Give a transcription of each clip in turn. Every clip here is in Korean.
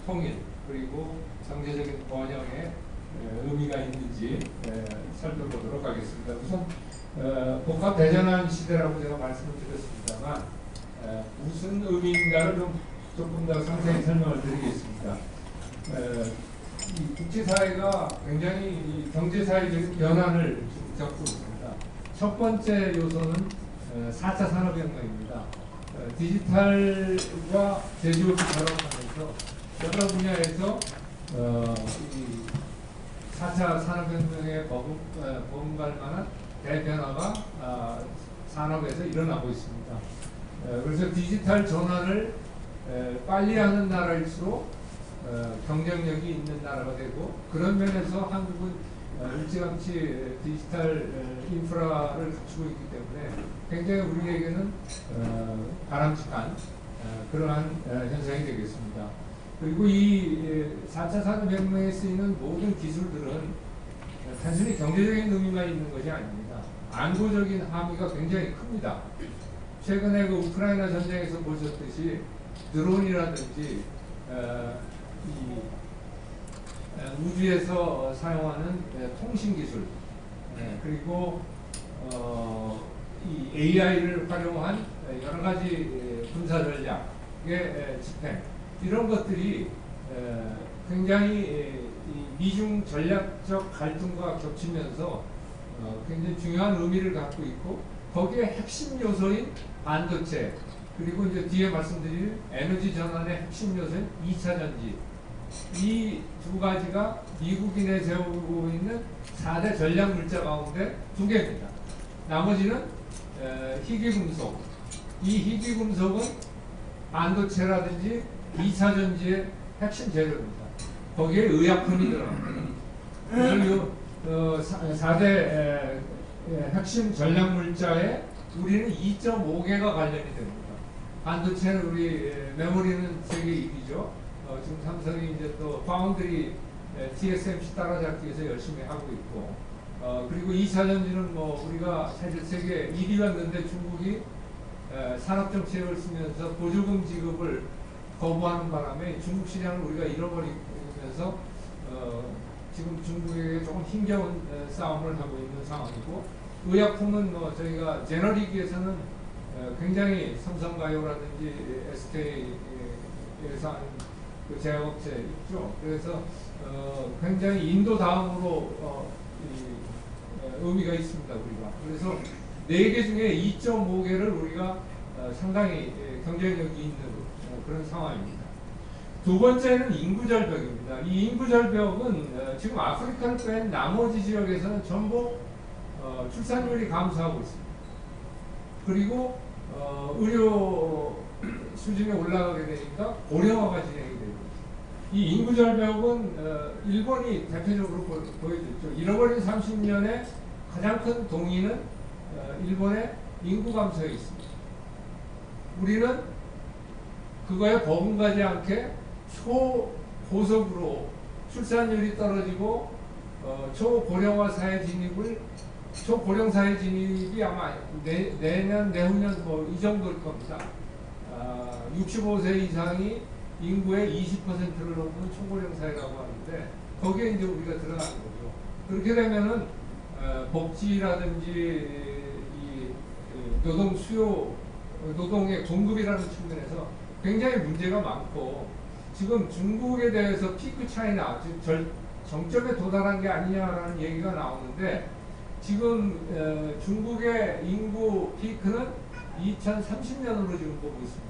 통일 그리고 경제적인 번영에 의미가 있는지 살펴보도록 하겠습니다. 우선 복합 대전환 시대라고 제가 말씀을 드렸습니다만 무슨 의미인가를 조금 더 상세히 설명을 드리겠습니다. 이 국제사회가 굉장히 경제사회적인 변화를 겪고 있습니다. 첫 번째 요소는 4차 산업혁명입니다. 디지털과 제조업이 결합하면서 여러 분야에서 이 4차 산업혁명에 버금갈 만한 대변화가 산업에서 일어나고 있습니다. 그래서 디지털 전환을 빨리 하는 나라일수록 경쟁력이 있는 나라가 되고, 그런 면에서 한국은 일찌감치 디지털 인프라를 갖추고 있기 때문에 굉장히 우리에게는 바람직한 그러한 현상이 되겠습니다. 그리고 이 4차 산업혁명에 쓰이는 모든 기술들은 단순히 경제적인 의미만 있는 것이 아닙니다. 안보적인 함의가 굉장히 큽니다. 최근에 그 우크라이나 전쟁에서 보셨듯이 드론이라든지 이 우주에서 사용하는 통신기술, 그리고 이 AI를 활용한 여러 가지 군사 전략의 집행, 이런 것들이 굉장히 미중 전략적 갈등과 겹치면서 굉장히 중요한 의미를 갖고 있고, 거기에 핵심 요소인 반도체, 그리고 이제 뒤에 말씀드릴 에너지 전환의 핵심 요소인 2차 전지, 이 두 가지가 미국이 내세우고 있는 4대 전략 물자 가운데 2개입니다. 나머지는 희귀금속, 이 희귀금속은 반도체라든지 2차 전지의 핵심 재료입니다. 거기에 의약품이 들어갑니다. 그리고 4대 핵심 전략 물자에 우리는 2.5개가 관련이 됩니다. 반도체는 우리 메모리는 세계 1위죠. 지금 삼성이 이제 또 파운드리 TSMC 따라잡기 위해서 열심히 하고 있고, 그리고 2차 전지는 뭐 우리가 사실 세계 1위였는데 중국이 산업정책을 쓰면서 보조금 지급을 거부하는 바람에 중국 시장을 우리가 잃어버리면서 지금 중국에게 조금 힘겨운 싸움을 하고 있는 상황이고, 의약품은 뭐 저희가 제너릭에서는 굉장히 삼성바이오라든지 SK에서 그 제약업체 있죠. 그래서 굉장히 인도 다음으로 의미가 있습니다, 우리가. 그래서 4개 중에 2.5개를 우리가 상당히 경쟁력이 있는 그런 상황입니다. 두 번째는 인구절벽입니다. 이 인구절벽은 지금 아프리카를 뺀 나머지 지역에서는 전부 출산율이 감소하고 있습니다. 그리고 의료 수준이 올라가게 되니까 고령화가 진행이 되고 있습니다. 이 인구절벽은 일본이 대표적으로 보여줬죠. 잃어버린 30년의 가장 큰 동인은 일본의 인구 감소에 있습니다. 우리는 그거에 버금가지 않게 초고속으로 출산율이 떨어지고 초고령화 사회 진입을, 초고령 사회 진입이 아마 내년 내후년 뭐 이 정도일 겁니다. 65세 이상이 인구의 20%를 넘는 초고령 사회라고 하는데, 거기에 이제 우리가 들어가는 거죠. 그렇게 되면은 복지라든지 이 노동 수요, 노동의 공급이라는 측면에서 굉장히 문제가 많고, 지금 중국에 대해서 피크 차이나 지금 정점에 도달한 게 아니냐라는 얘기가 나오는데, 지금 중국의 인구 피크는 2030년으로 지금 보고 있습니다.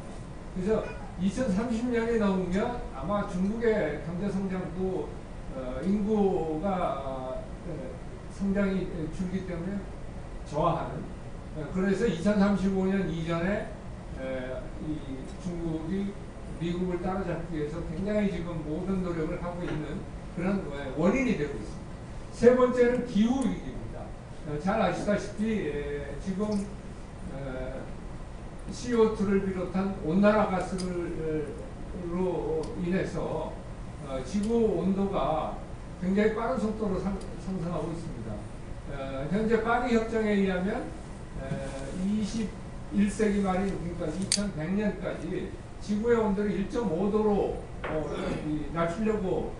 그래서 2030년이 넘으면 아마 중국의 경제 성장도 인구가 성장이 줄기 때문에 저하하는, 그래서 2035년 이전에 이 중국이 미국을 따라잡기 위해서 굉장히 지금 모든 노력을 하고 있는 그런 원인이 되고 있습니다. 세 번째는 기후위기입니다. 잘 아시다시피 지금 CO2를 비롯한 온난화 가스로 인해서 지구 온도가 굉장히 빠른 속도로 상승하고 있습니다. 현재 파리 협정에 의하면 21세기 말인, 그러니까 2100년까지 지구의 온도를 1.5도로 낮추려고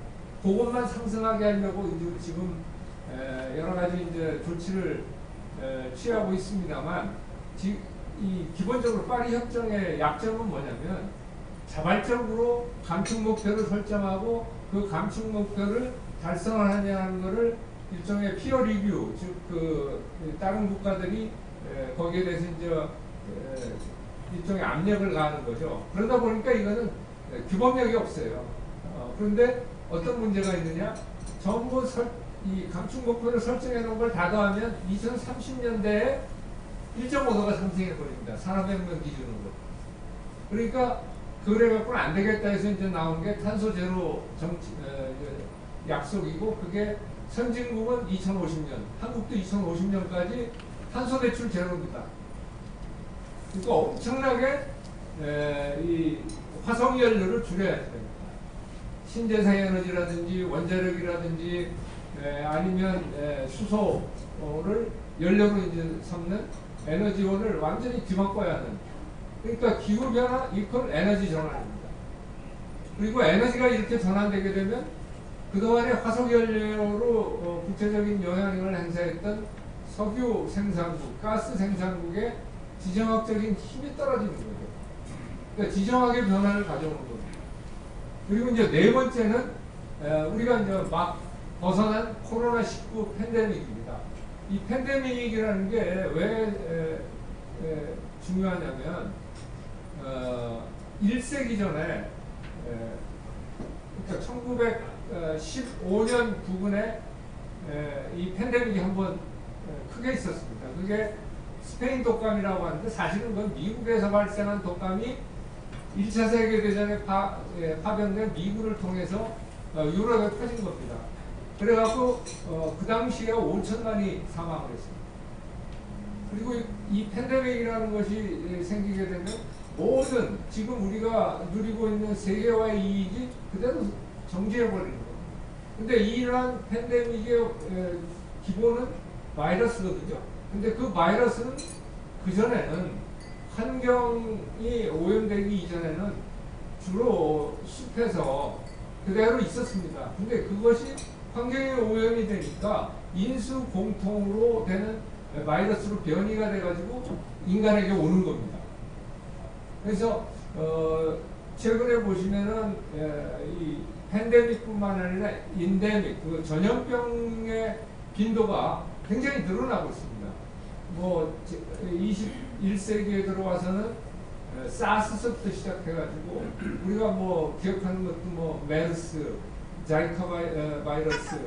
그것만 상승하게 하려고 이제 지금 여러 가지 이제 조치를 취하고 있습니다만 이 기본적으로 파리 협정의 약점은 뭐냐면 자발적으로 감축 목표를 설정하고 그 감축 목표를 달성하느냐는 것을 일종의 피어 리뷰, 즉 다른 국가들이 거기에 대해서 이제 일종의 압력을 가하는 거죠. 그러다 보니까 이거는 규범력이 없어요. 그런데 어떤 문제가 있느냐? 전부 이 감축 목표를 설정해 놓은 걸 다 더하면 2030년대에 1.5도가 상승해 버립니다. 산업혁명 기준으로. 그러니까 그래갖고는 안 되겠다 해서 이제 나온 게 탄소 제로 약속이고, 그게 선진국은 2050년, 한국도 2050년까지 탄소 배출 제로입니다. 그러니까 엄청나게 이 화석 연료를 줄여야 됩니다. 신재생 에너지라든지 원자력이라든지 아니면 수소를 연료로 이제 삼는 에너지원을 완전히 뒤바꿔야 하는. 그러니까 기후 변화 이퀄 에너지 전환입니다. 그리고 에너지가 이렇게 전환되게 되면 그동안에 화석 연료로 구체적인 영향력을 행사했던 석유 생산국, 가스 생산국의 지정학적인 힘이 떨어지는 거죠. 그러니까 지정학의 변화를 가져오는 겁니다. 그리고 이제 네 번째는 우리가 이제 막 벗어난 코로나19 팬데믹입니다. 이 팬데믹이라는 게 왜 중요하냐면 1세기 전에 그러니까 1915년 부근에 이 팬데믹이 한번 크게 있었습니다. 그게 스페인 독감이라고 하는데 사실은 그건 미국에서 발생한 독감이 1차 세계대전에 파병된 미군을 통해서 유럽에 퍼진 겁니다. 그래갖고 그 당시에 5천만이 사망을 했습니다. 그리고 이 팬데믹이라는 것이 생기게 되면 모든 지금 우리가 누리고 있는 세계화의 이익이 그대로 정지해버리는 거예요. 근데 이러한 팬데믹의 기본은 바이러스거든요. 근데 그 바이러스는 그전에는 환경이 오염되기 이전에는 주로 숲에서 그대로 있었습니다. 근데 그것이 환경이 오염이 되니까 인수 공통으로 되는 바이러스로 변이가 돼가지고 인간에게 오는 겁니다. 그래서 최근에 보시면은 이 팬데믹뿐만 아니라 인데믹, 그 전염병의 빈도가 굉장히 늘어나고 있습니다. 뭐 21세기에 들어와서는 사스부터 시작해가지고 우리가 뭐 기억하는 것도 뭐 메르스, 자이카 바이러스,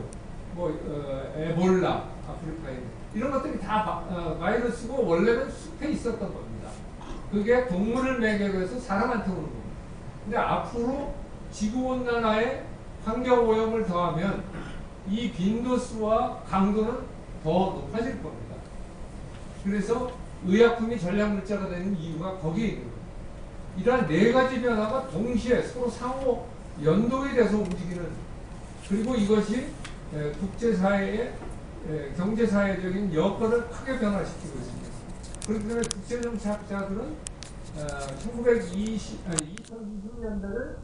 뭐 에볼라, 아프리카에 이런 것들이 다 바이러스고 원래는 숲에 있었던 겁니다. 그게 동물을 매개로 해서 사람한테 오는 겁니다. 근데 앞으로 지구온난화에 환경오염을 더하면 이 빈도수와 강도는 더 높아질 겁니다. 그래서 의약품이 전략물자가 되는 이유가 거기에 있는 겁니다. 이러한 네 가지 변화가 동시에 서로 상호 연동이 돼서 움직이는, 그리고 이것이 국제사회의 경제사회적인 여건을 크게 변화시키고 있습니다. 그렇기 때문에 국제정치학자들은 2020년대를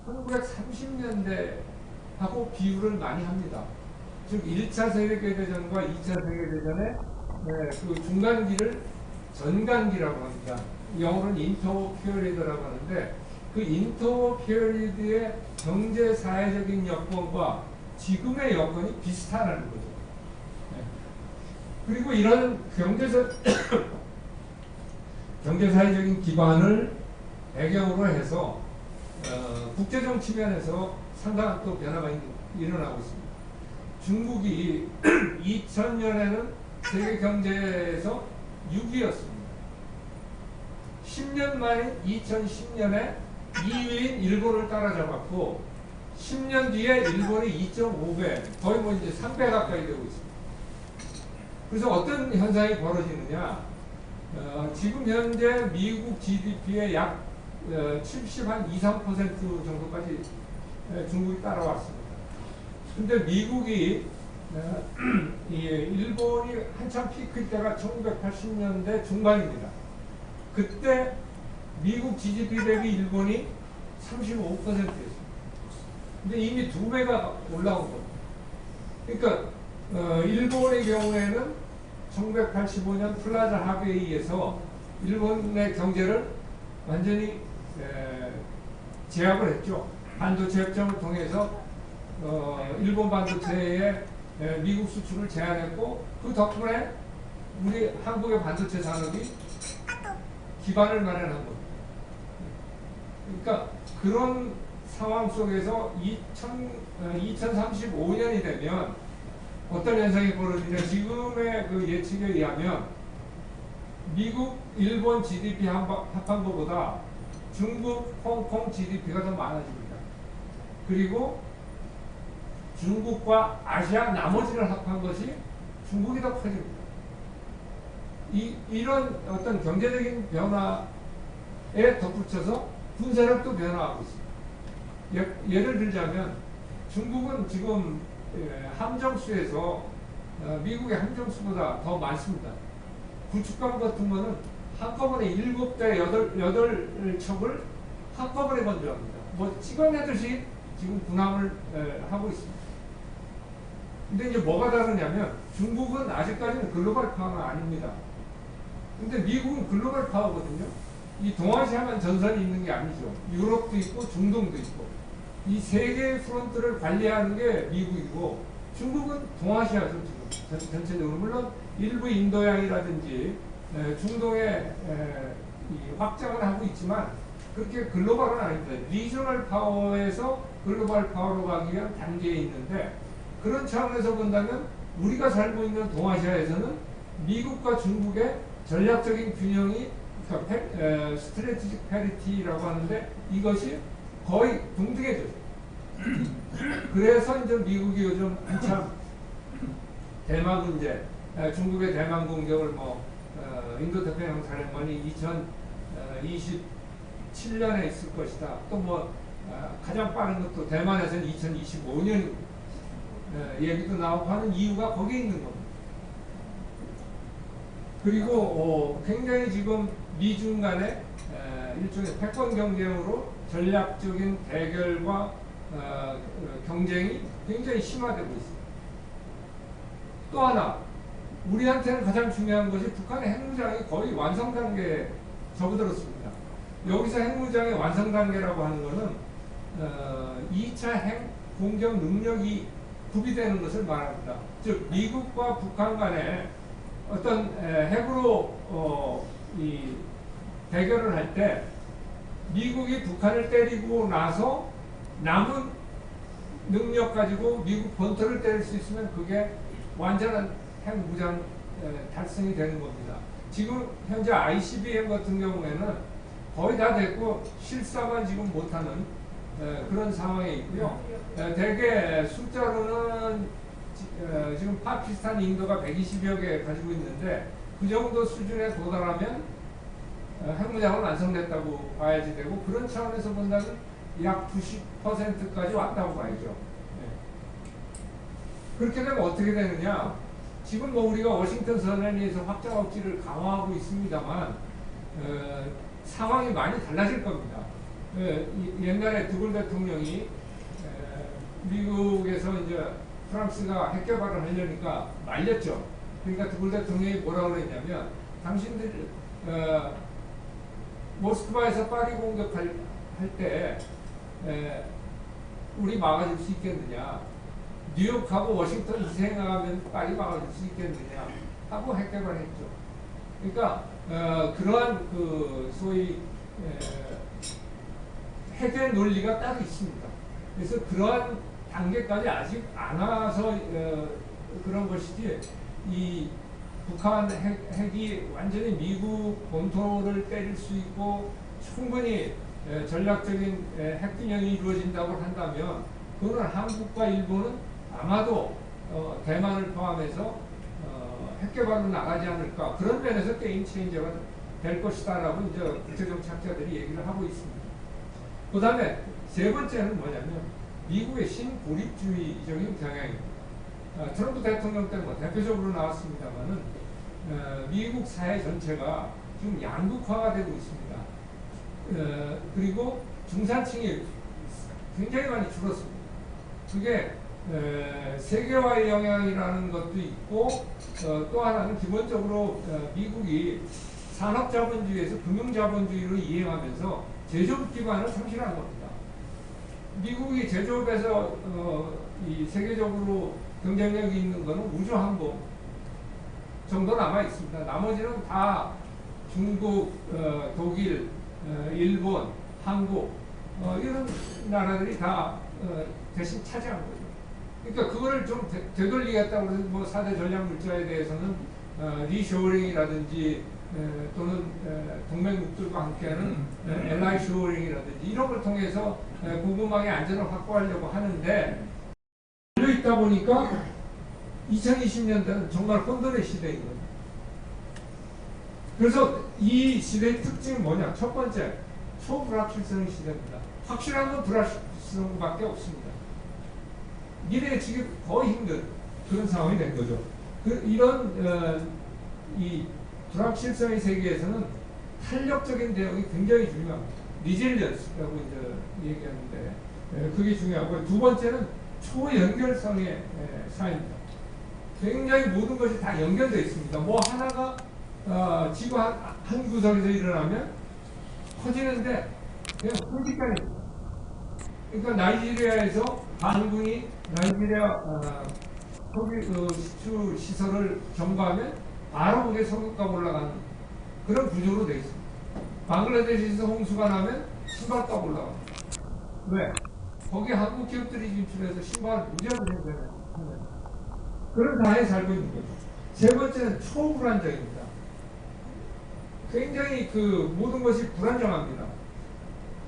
1930년대하고 비유를 많이 합니다. 즉 1차 세계대전과 2차 세계대전의 그 중간기를 전간기라고 합니다. 영어로는 인터피어리드라고 하는데 그 인터피어리드의 경제사회적인 여건과 지금의 여건이 비슷하다는 거죠. 그리고 이런 경제사회적인 기반을 배경으로 해서 국제정치 면에서 상당한 또 변화가 일어나고 있습니다. 중국이 2000년에는 세계 경제에서 6위였습니다. 10년 만인 2010년에 2위인 일본을 따라잡았고 10년 뒤에 일본이 2.5배, 거의 뭐 이제 3배 가까이 되고 있습니다. 그래서 어떤 현상이 벌어지느냐? 지금 현재 미국 GDP의 약 2~3% 정도까지 중국이 따라왔습니다. 근데 미국이 일본이 한참 피크일 때가 1980년대 중반입니다. 그때 미국 GDP 대비 일본이 35%였습니다. 근데 이미 2배가 올라온 겁니다. 그러니까 일본의 경우에는 1985년 플라자 합의에 의해서 일본의 경제를 완전히 제압을 했죠. 반도체 협정을 통해서 일본 반도체에 미국 수출을 제한했고, 그 덕분에 우리 한국의 반도체 산업이 기반을 마련한 겁니다. 그러니까 그런 상황 속에서 2035년이 되면 어떤 현상이 벌어지냐. 지금의 그 예측에 의하면 미국, 일본 GDP 합한 것보다 중국, 홍콩 GDP가 더 많아집니다. 그리고 중국과 아시아 나머지를 합한 것이 중국이 더 커집니다. 이런 어떤 경제적인 변화에 덧붙여서 군사력도 변화하고 있습니다. 예를 들자면 중국은 지금 함정수에서 미국의 함정수보다 더 많습니다. 구축함 같은 거는 한꺼번에 7대 8척을 한꺼번에 건조합니다. 뭐 찍어내듯이 지금 군함을 하고 있습니다. 근데 이제 뭐가 다르냐면 중국은 아직까지는 글로벌 파워는 아닙니다. 근데 미국은 글로벌 파워거든요. 이 동아시아만 전선이 있는 게 아니죠. 유럽도 있고 중동도 있고. 이 세 개의 프론트를 관리하는 게 미국이고, 중국은 동아시아죠, 지금. 전체적으로. 물론 일부 인도양이라든지 중동에 확장을 하고 있지만 그렇게 글로벌은 아닙니다. 리저널 파워에서 글로벌 파워로 가기 위한 단계에 있는데, 그런 차원에서 본다면 우리가 살고 있는 동아시아에서는 미국과 중국의 전략적인 균형이, 그러니까 스트래티직 패리티라고 하는데, 이것이 거의 동등해져요. 그래서 이제 미국이 요즘 한참 대만 문제, 중국의 대만 공격을 인도태평양 사령관이 2027년에 있을 것이다. 또 가장 빠른 것도 대만에서는 2025년 얘기도 나오고 하는 이유가 거기에 있는 겁니다. 그리고 굉장히 지금 미중 간의 일종의 패권 경쟁으로 전략적인 대결과 경쟁이 굉장히 심화되고 있습니다. 또 하나, 우리한테는 가장 중요한 것이 북한의 핵무장이 거의 완성 단계에 접어들었습니다. 여기서 핵무장의 완성 단계라고 하는 것은 2차 핵 공격 능력이 구비되는 것을 말합니다. 즉 미국과 북한 간에 어떤 핵으로 이 대결을 할 때 미국이 북한을 때리고 나서 남은 능력 가지고 미국 본토를 때릴 수 있으면 그게 완전한 핵무장 달성이 되는 겁니다. 지금 현재 ICBM 같은 경우에는 거의 다 됐고 실사만 지금 못하는 그런 상황에 있고요. 대개 숫자로는 지금 파키스탄, 인도가 120여 개 가지고 있는데, 그 정도 수준에 도달하면 핵무장은 완성됐다고 봐야지 되고, 그런 차원에서 본다면 약 90%까지 왔다고 봐야죠. 그렇게 되면 어떻게 되느냐? 지금 우리가 워싱턴 선언에 의해서 확장 억지를 강화하고 있습니다만 상황이 많이 달라질 겁니다. 옛날에 드골 대통령이 미국에서 이제 프랑스가 핵 개발을 하려니까 말렸죠. 그러니까 드골 대통령이 뭐라고 그랬냐면, 당신들 모스크바에서 파리 공격할 때 우리 막아줄 수 있겠느냐, 뉴욕하고 워싱턴 희생하면 파리 막아줄 수 있겠느냐 하고 핵 개발했죠. 그러니까 그러한 그 소위 핵의 논리가 따로 있습니다. 그래서 그러한 단계까지 아직 안 와서 그런 것이지, 이 북한 핵이 완전히 미국 본토를 때릴 수 있고 충분히 전략적인 핵균형이 이루어진다고 한다면, 그거는 한국과 일본은 아마도 대만을 포함해서 핵개발로 나가지 않을까, 그런 면에서 게임 체인저가 될 것이다라고 이제 국제정치학자들이 얘기를 하고 있습니다. 그 다음에 세 번째는 뭐냐면 미국의 신고립주의적인 경향입니다. 트럼프 대통령 때 대표적으로 나왔습니다만은 미국 사회 전체가 지금 양극화가 되고 있습니다. 그리고 중산층이 굉장히 많이 줄었습니다. 그게 세계화의 영향이라는 것도 있고 또 하나는 기본적으로 미국이 산업자본주의에서 금융자본주의로 이행하면서 제조업 기반을 상실한 겁니다. 미국이 제조업에서 이 세계적으로 경쟁력이 있는 것은 우주항공 정도 남아 있습니다. 나머지는 다 중국, 독일, 일본, 한국 이런 나라들이 다 대신 차지한 거죠. 그러니까 그거를 좀 되돌리겠다고 해서 뭐 4대 전략물자에 대해서는 리쇼어링이라든지 또는 동맹국들과 함께하는 엘라이 쇼어링이라든지 이런 걸 통해서 공급망의 안전을 확보하려고 하는데 열려 있다 보니까 2020년대는 정말 혼돈의 시대인 거예요. 그래서 이 시대의 특징은 뭐냐? 첫 번째, 초불확실성 시대입니다. 확실한 건 불확실성밖에 없습니다. 미래 예측이 거의 힘든 그런 상황이 된 거죠. 이런 이 불확실성의 세계에서는 탄력적인 대응이 굉장히 중요합니다. 리질리언스라고 이제 얘기하는데 그게 중요하고, 두 번째는 초연결성의 사회입니다. 굉장히 모든 것이 다 연결되어 있습니다. 뭐 하나가 지구 한 구석에서 일어나면 커지는데 그냥 순식간에, 그러니까 나이지리아에서 반군이 나이지리아 석유 수출 시설을 점거하면 바로 그게 석유가가 올라가는 그런 구조로 되어 있습니다. 방글라데시에서 홍수가 나면 신발가가 올라갑니다. 왜? 거기 한국 기업들이 진출해서 신발을 무지하게 생산해요. 그런 사회에 살고 있는 거죠. 세 번째는 초불안정입니다. 굉장히 그 모든 것이 불안정합니다.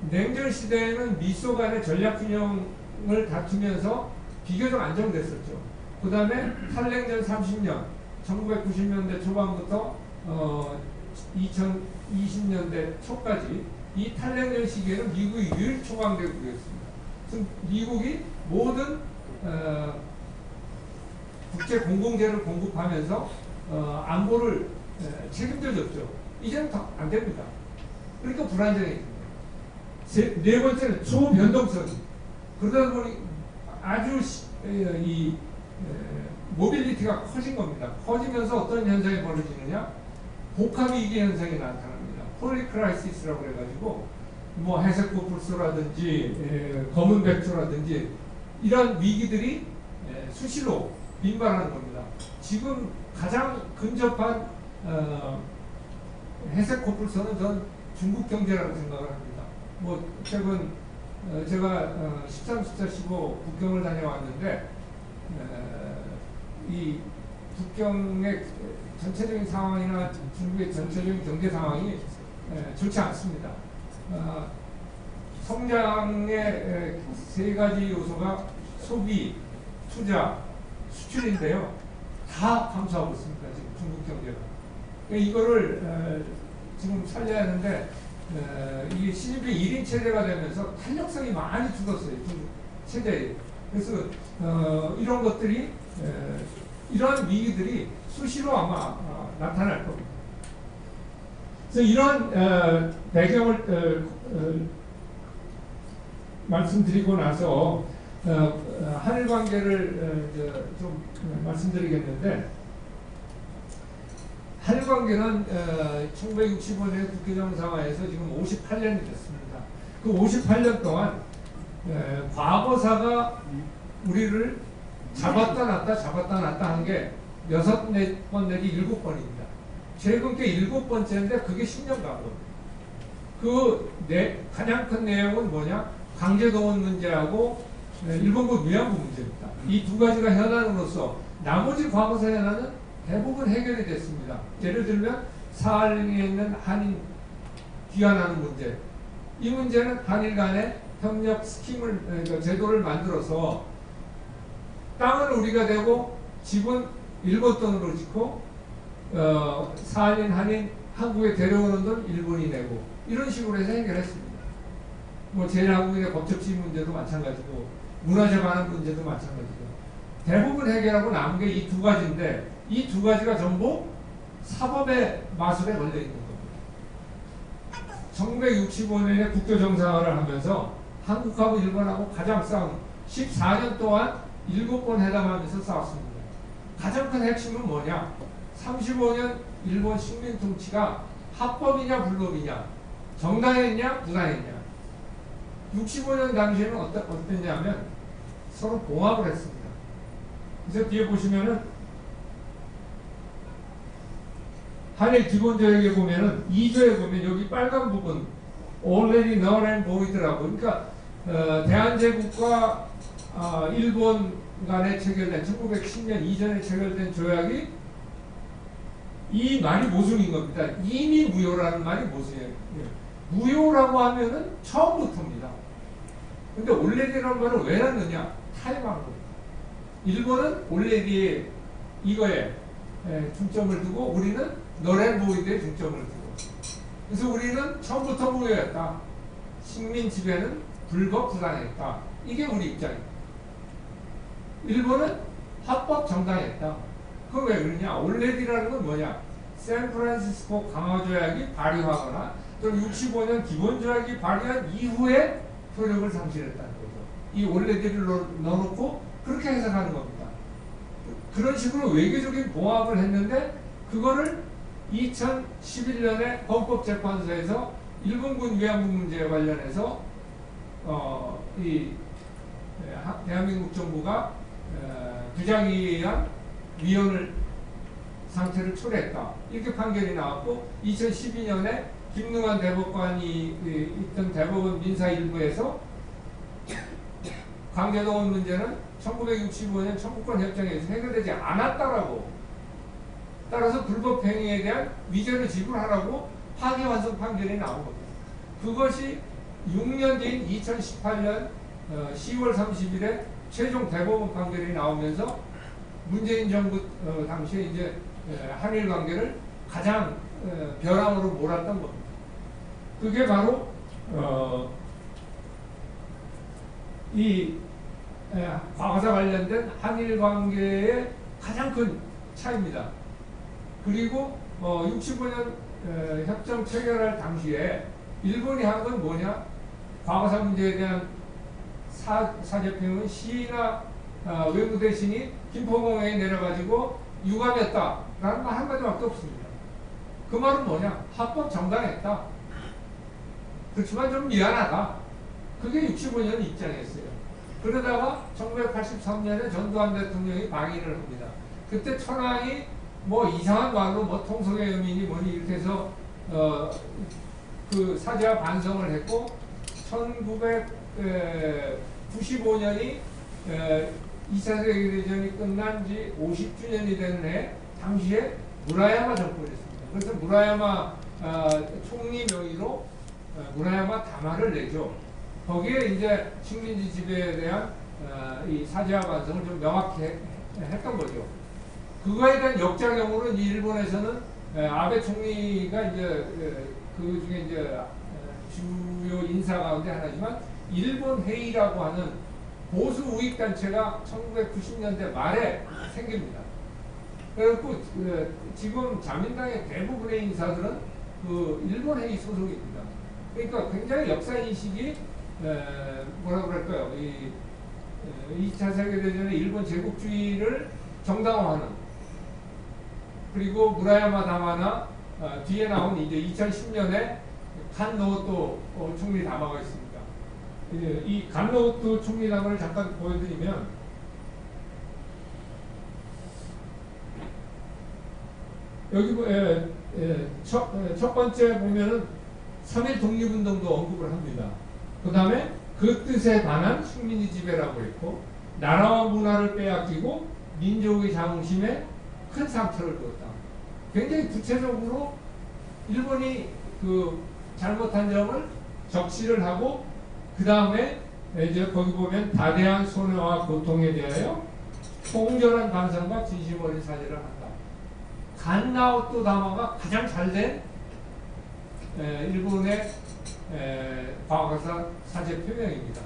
냉전 시대에는 미소 간의 전략 균형을 다투면서 비교적 안정됐었죠. 그 다음에 탈냉전 30년, 1990년대 초반부터 2020년대 초까지 이 탈냉전 시기에는 미국이 유일 초강대국이었습니다. 미국이 모든 국제 공공재를 공급하면서 안보를 책임져 줬죠. 이제는 더 안 됩니다. 그러니까 불안정해집니다. 네 번째는 초변동성. 그러다 보니 아주 이 모빌리티가 커진 겁니다. 커지면서 어떤 현상이 벌어지느냐? 복합위기 현상이 나타납니다. 폴리크라이시스라고 해가지고 뭐 해색고불소라든지 검은 백조라든지 이런 위기들이 수시로 빈발하는 겁니다. 지금 가장 근접한 해색고불소는 전 중국 경제라고 생각을 합니다. 뭐 최근 제가 13, 14, 15 북경을 다녀왔는데 이 북경의 전체적인 상황이나 중국의 전체적인 경제 상황이 좋지 않습니다. 성장의 세 가지 요소가 소비, 투자, 수출인데요. 다 감소하고 있습니다. 지금 중국 경제가. 이거를 지금 살려야 하는데 이게 시진핑 1인 체제가 되면서 탄력성이 많이 죽었어요. 중국 체제에. 그래서 이런 것들이 이런 위기들이 수시로 아마 나타날 겁니다. 그래서 이런 배경을 말씀드리고 나서 한일 관계를 좀 말씀드리겠는데, 한일 관계는 1965년 국회정상화에서 지금 58년이 됐습니다. 그 58년 동안 과거사가 우리를 잡았다 놨다 한 게 6번 내지 7번입니다. 최근 게 7번째인데 그게 10년 간 겁니다. 가장 큰 내용은 뭐냐? 강제동원 문제하고 일본군 위안부 문제입니다. 이 두 가지가 현안으로서 나머지 과거사 현안은 대부분 해결이 됐습니다. 예를 들면 사할령에 있는 한인 귀환하는 문제. 이 문제는 한일 간의 협력 스킴을, 제도를 만들어서 땅은 우리가 되고 집은 일본 돈으로 짓고 사할린 한인 한국에 데려오는 돈 일본이 내고 이런 식으로 해서 해결했습니다. 뭐 제일한국인의 법적지위 문제도 마찬가지고 문화재 관한 문제도 마찬가지고 대부분 해결하고 남은 게 이 두 가지인데, 이 두 가지가 전부 사법의 마술에 걸려 있는 겁니다. 1965년에 국교 정상화를 하면서 한국하고 일본하고 가장 싸운 14년 동안 7번 회담하면서 싸웠습니다. 가장 큰 핵심은 뭐냐? 35년 일본 식민 통치가 합법이냐 불법이냐, 정당했냐 부당했냐. 65년 당시에는 어땠냐면 서로 봉합을 했습니다. 그래서 뒤에 보시면은 한일 기본조약에 보면은 2조에 보면 여기 빨간 부분 already null and void라고, 그러니까 대한제국과 일본 간에 체결된 1910년 이전에 체결된 조약이 이 말이 모순인 겁니다. 이미 무효라는 말이 모순이에요. 무효라고 하면은 처음부터입니다. 근데 already라는 말을 왜 넣느냐? 타임한 겁니다. 일본은 already 이거에 중점을 두고 우리는 null and void에 중점을 두고. 그래서 우리는 처음부터 무효였다. 식민 지배는 불법 부당했다. 이게 우리 입장입니다. 일본은 합법 정당했다. 그건 왜 그러냐? already라는 건 뭐냐? 샌프란시스코 강화조약이 발의하거나 또는 65년 기본조약이 발의한 이후에 효력을 상실했다는 거죠. 이 already를 넣어놓고 그렇게 해석하는 겁니다. 그런 식으로 외교적인 봉합을 했는데 그거를 2011년에 헌법재판소에서 일본군 위안부 문제에 관련해서 대한민국 정부가 부작위한 위헌을 상태를 초래했다. 이렇게 판결이 나왔고 2012년에 김능환 대법관이 있던 대법원 민사 일부에서 강제동원 문제는 1965년 청구권 협정에서 해결되지 않았다라고, 따라서 불법 행위에 대한 위죄를 지불하라고 파기환송 판결이 나온 겁니다. 그것이 6년 뒤인 2018년 10월 30일에 최종 대법원 판결이 나오면서 문재인 정부 당시에 이제 한일 관계를 가장 벼랑으로 몰았던 겁니다. 그게 바로 이 과거사 관련된 한일 관계의 가장 큰 차이입니다. 그리고 65년 협정 체결할 당시에 일본이 한 건 뭐냐? 과거사 문제에 대한 사제평은 시나 외무대신이 김포공항에 내려가지고 유감했다라는 말 한마디밖에 없습니다. 그 말은 뭐냐? 합법 정당했다. 그렇지만 좀 미안하다. 그게 65년 입장이었어요. 그러다가 1983년에 전두환 대통령이 방위를 합니다. 그때 천황이 뭐 이상한 말로 뭐 통속의 여민이 뭐니 이렇게 해서 그 사죄와 반성을 했고 1995년이 2차 세계대전이 끝난 지 50주년이 되는 해 당시에 무라야마 정권이었습니다. 그래서 무라야마 총리 명의로 무라야마 담화를 내죠. 거기에 이제 식민지 지배에 대한 이 사죄와 반성을 좀 명확히 했던 거죠. 그거에 대한 역작용으로 일본에서는 아베 총리가 이제 그 중에 이제 주요 인사 가운데 하나지만 일본 회의라고 하는 보수 우익 단체가 1990년대 말에 생깁니다. 그래서 지금 자민당의 대부분의 인사들은 그 일본 회의 소속입니다. 그러니까 굉장히 역사 인식이 뭐라 그럴까요? 2차 세계대전에 일본 제국주의를 정당화하는, 그리고 무라야마 담화나 뒤에 나온 이제 2010년에 간노토 총리 담화가 있습니다. 이 간노토 총리 담화를 잠깐 보여드리면 여기 첫 번째 보면은 3.1 독립운동도 언급을 합니다. 그 다음에 그 뜻에 반한 식민지 지배라고 했고, 나라와 문화를 빼앗기고 민족의 자긍심에 큰 상처를 줬다. 굉장히 구체적으로 일본이 그 잘못한 점을 적시를 하고, 그 다음에 이제 거기 보면 다대한 손해와 고통에 대하여 통절한 반성과 진심 어린 사죄를 한다. 간나오토 담화가 가장 잘된 일본의 과거사 사죄 표명입니다.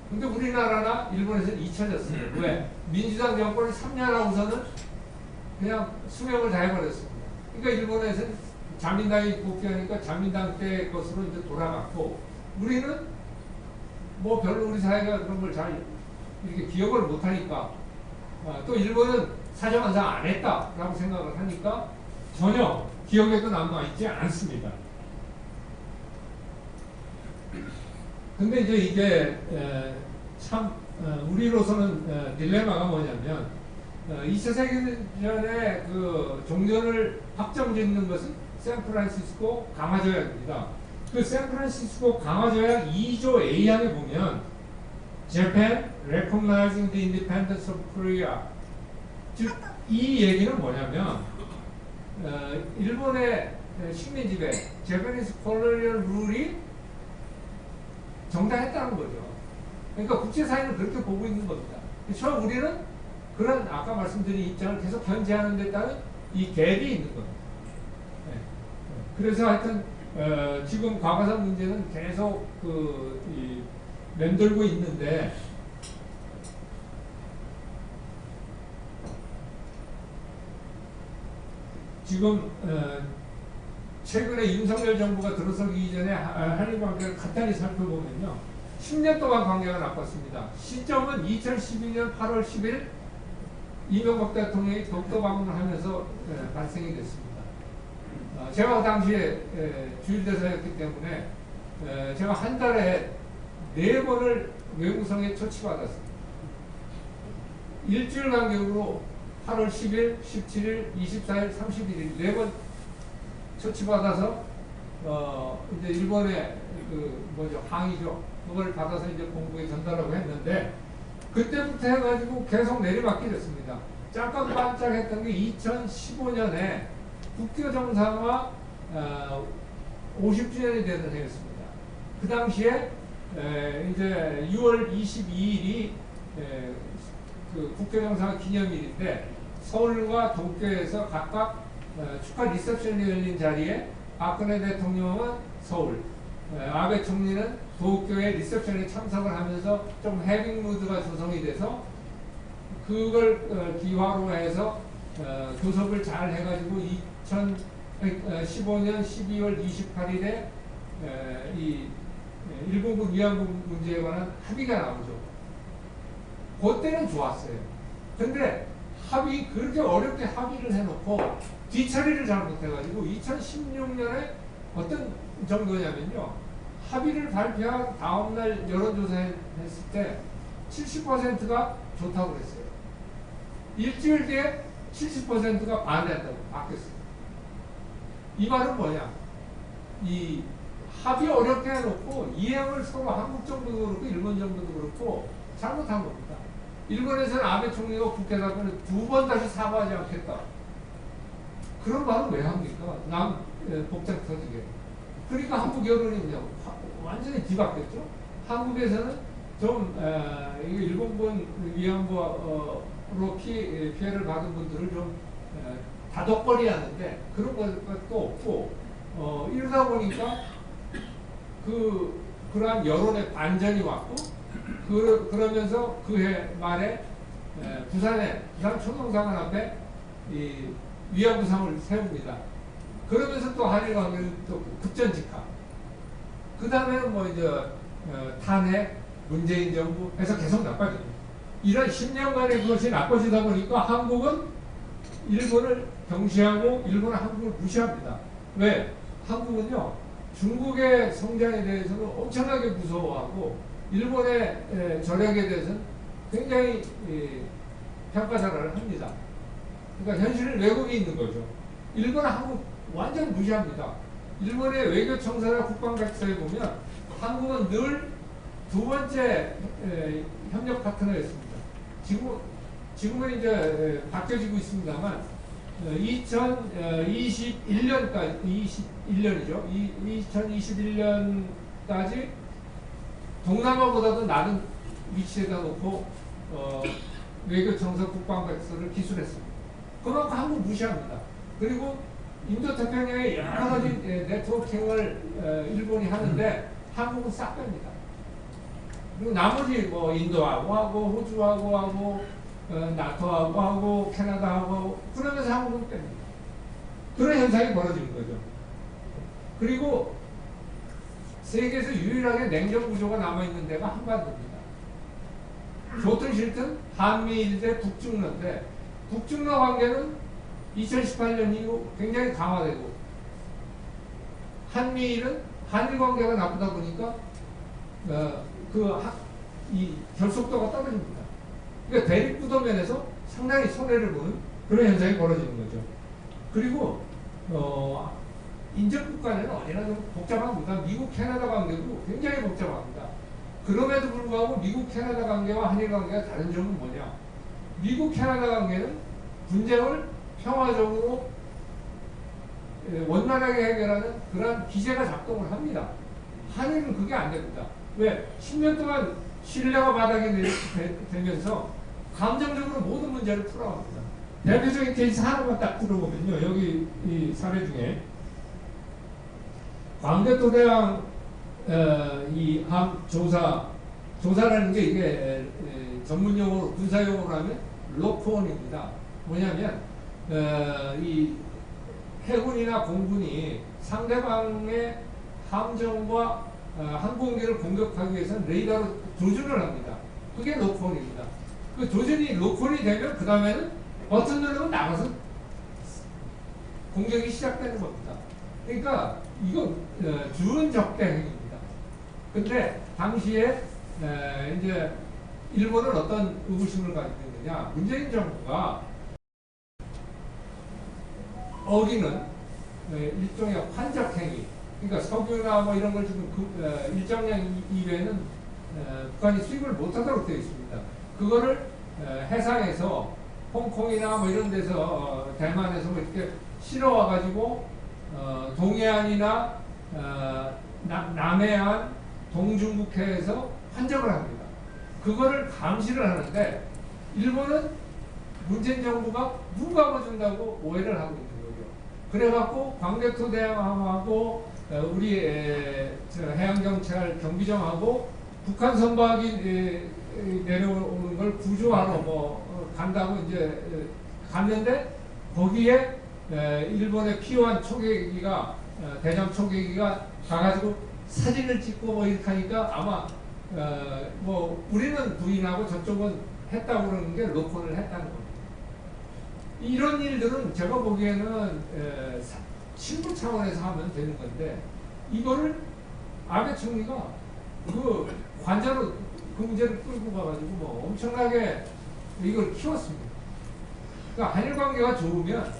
근데 우리나라나 일본에서는 잊혀졌어요. 왜? 민주당 정권이 3년 하고서는 그냥 수명을 다해버렸습니다. 그러니까 일본에서는 자민당이 복귀하니까 자민당 때 것으로 이제 돌아갔고, 우리는 뭐 별로 우리 사회가 그런 걸 잘 이렇게 기억을 못하니까 또 일본은 사정한상 안 했다라고 생각을 하니까 전혀 기억에도 남아있지 않습니다. 근데 이제 이게 참 우리로서는 딜레마가 뭐냐면 2차 세계대전에 그 종전을 확정짓는 것은 샌프란시스코 강화조약입니다. 그 샌프란시스코 강화조약 2조 A항에 보면 Japan recognizing the independence of Korea, 즉 이 얘기는 뭐냐면 일본의 식민지배 Japanese colonial rule이 정당했다는 거죠. 그러니까 국제사회는 그렇게 보고 있는 겁니다. 그래서 우리는 그런 아까 말씀드린 입장을 계속 견제하는 데 따른 이 갭이 있는 겁니다. 네. 그래서 하여튼 지금 과거사 문제는 계속 맴돌고 있는데 지금 최근에 윤석열 정부가 들어서기 이전에 한일 관계를 간단히 살펴보면요. 10년 동안 관계가 나빴습니다. 시점은 2012년 8월 10일 이명박 대통령이 독도 방문을 하면서 발생이 됐습니다. 제가 그 당시에 주일대사였기 때문에 제가 한 달에 4번을 외국성에 초치받았습니다. 일주일 간격으로 8월 10일, 17일, 24일, 31일 4번 초치받아서 이제 일본의 항의죠. 그걸 받아서 이제 본부에 전달하고 했는데 그때부터 해가지고 계속 내리막기 됐습니다. 잠깐 반짝했던 게 2015년에 국교 정상화 50주년이 되는 해였습니다. 그 당시에 이제 6월 22일이 그 국교 정상화 기념일인데 서울과 도쿄에서 각각 축하 리셉션이 열린 자리에 박근혜 대통령은 서울, 아베 총리는 도쿄의 리셉션에 참석을 하면서 좀 해빙 무드가 조성이 돼서 그걸 기화로 해서 교섭을 잘 해가지고 2015년 12월 28일에 이 일본군 위안부 문제에 관한 합의가 나오죠. 그때는 좋았어요. 근데 그렇게 어렵게 합의를 해놓고 뒤처리를 잘못해가지고 2016년에 어떤 정도냐면요. 합의를 발표한 다음날 여론조사 했을 때 70%가 좋다고 그랬어요. 일주일 뒤에 70%가 반대한다고 바뀌었어요. 이 말은 뭐냐? 이 합의 어렵게 해놓고 이행을 서로 한국 정부도 그렇고 일본 정부도 그렇고 잘못한 겁니다. 일본에서는 아베 총리가 국회 답변을 2번 다시 사과하지 않겠다. 그런 말은 왜 합니까? 복장 터지게. 그러니까 한국 여론이 그냥 완전히 뒤바뀌었죠. 한국에서는 좀 일본군 위안부로 피해를 받은 분들을 좀 다독거리 하는데 그런 것도 없고 이러다 보니까 그러한 여론의 반전이 왔고 그러면서 그해 말에 부산 초동상원 앞에 이 위안부상을 세웁니다. 그러면서 또 한일 관계는 또 급전직하. 그 다음에는 뭐 이제 탄핵, 문재인 정부 해서 계속 나빠집니다. 이런 10년간의 그것이 나빠지다 보니까 한국은 일본을 경시하고 일본은 한국을 무시합니다. 왜? 한국은요 중국의 성장에 대해서는 엄청나게 무서워하고 일본의 전략에 대해서는 굉장히 평가절하를 합니다. 그러니까 현실은 왜곡이 있는 거죠. 일본은 한국 완전 무시합니다. 일본의 외교청사나 국방백서에 보면 한국은 늘 2번째 협력 파트너였습니다. 지금은 이제 바뀌어지고 있습니다만 2021년이죠. 2021년까지 동남아보다도 낮은 위치에다 놓고 외교청사 국방백서를 기술했습니다. 그만큼 한국 무시합니다. 그리고 인도태평양에 여러 가지 네트워킹을 일본이 하는데 한국은 싹 뺍니다. 그리고 나머지 뭐 인도하고 하고 호주하고 하고 나토하고 하고 캐나다하고 그러면서 한국은 뺍니다. 그런 현상이 벌어지는 거죠. 그리고 세계에서 유일하게 냉전 구조가 남아있는 데가 한반도입니다. 좋든 싫든 한미일 대 북중러인데 북중러 관계는 2018년 이후 굉장히 강화되고 한미일은 한일 관계가 나쁘다 보니까 이 결속도가 떨어집니다. 그러니까 대립구도면에서 상당히 손해를 보는 그런 현상이 벌어지는 거죠. 그리고 인접국간에는 어디나 좀 복잡합니다. 미국 캐나다 관계도 굉장히 복잡합니다. 그럼에도 불구하고 미국 캐나다 관계와 한일 관계가 다른 점은 뭐냐? 미국 캐나다 관계는 분쟁을 평화적으로 원만하게 해결하는 그런 기제가 작동을 합니다. 한일은 그게 안 됩니다. 왜? 10년 동안 신뢰가 바닥이 되면서 감정적으로 모든 문제를 풀어갑니다. 대표적인 케이스 하나만 딱 들어보면요. 여기 이 사례 중에 광대토대왕 이함 조사라는 게 이게 전문용어로 군사용어로 하면 로크온입니다. 뭐냐면 이 해군이나 공군이 상대방의 함정과 항공기를 공격하기 위해서는 레이더로 조준을 합니다. 그게 로크온입니다. 그 조준이 로크온이 되면 그 다음에는 버튼 누르면 나가서 공격이 시작되는 겁니다. 그러니까 이건 주은 적대 행위입니다. 근데 당시에 이제 일본은 어떤 의구심을 가지고 있느냐? 문재인 정부가 어기는 일종의 환적 행위. 그러니까 석유나 뭐 이런 걸 지금 일정량 이외에는 북한이 수입을 못하도록 되어 있습니다. 그거를 해상에서 홍콩이나 뭐 이런 데서 대만에서 뭐 이렇게 실어와가지고 동해안이나 남해안, 동중국해에서 환적을 합니다. 그거를 감시를 하는데 일본은 문재인 정부가 눈 감아준다고 오해를 하고 있는 거죠. 그래갖고 광개토대왕하고 우리 해양경찰 경비정하고 북한 선박이 내려오는 걸 구조하러 간다고 이제 갔는데 거기에 일본의 P1 초계기가 대잠 초계기가 가가지고 사진을 찍고 뭐 이렇게 하니까 아마 우리는 부인하고 저쪽은 했다고 그러는 게 로콘을 했다는 겁니다. 이런 일들은 제가 보기에는 실무 차원에서 하면 되는 건데 이거를 아베 총리가 그 관자로 그 문제를 끌고 가가지고 엄청나게 이걸 키웠습니다. 그러니까 한일 관계가 좋으면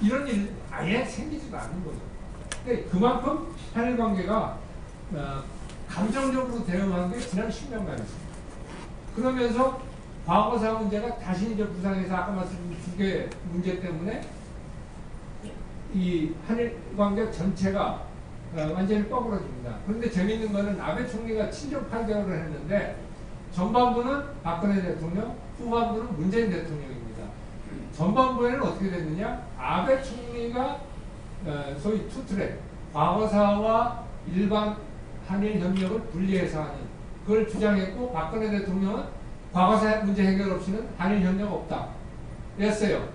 이런 일 아예 생기지도 않는 거죠. 근데 그만큼 한일 관계가 감정적으로 대응한 게 지난 10년간이었습니다. 그러면서 과거사 문제가 다시 이제 부산에서 아까 말씀드린 두 개 문제 때문에 이 한일 관계 전체가 완전히 뻐그러집니다. 그런데 재미있는 거는 아베 총리가 친정 8개월을 했는데 전반부는 박근혜 대통령, 후반부는 문재인 대통령입니다. 전반부에는 어떻게 됐느냐? 아베 총리가 소위 투트랙, 과거사와 일반 한일 협력을 분리해서 하는 그걸 주장했고 박근혜 대통령은 과거사 문제 해결 없이는 한일 협력 없다. 했어요.